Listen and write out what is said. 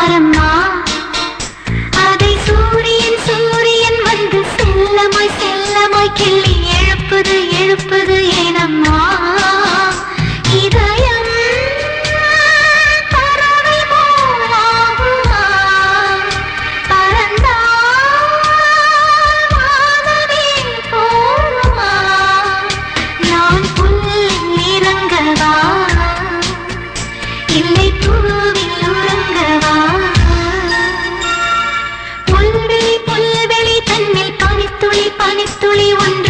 பாரம்மா, அதை சூரியன் சூரியன் வந்து செல்லமாய் செல்லமாய் கிள்ளி எழுப்புது எழுப்புது ஏனம்மா? இதயம் பறவை போலாகுமா? பறந்தால் வானமே போகுமா? நான் புல் இறங்கவா, இல்லை பூவில் உறங்கவா? புல்வெளி புல்வெளி தன்னில் பனித்துளி பனித்துளி ஒன்று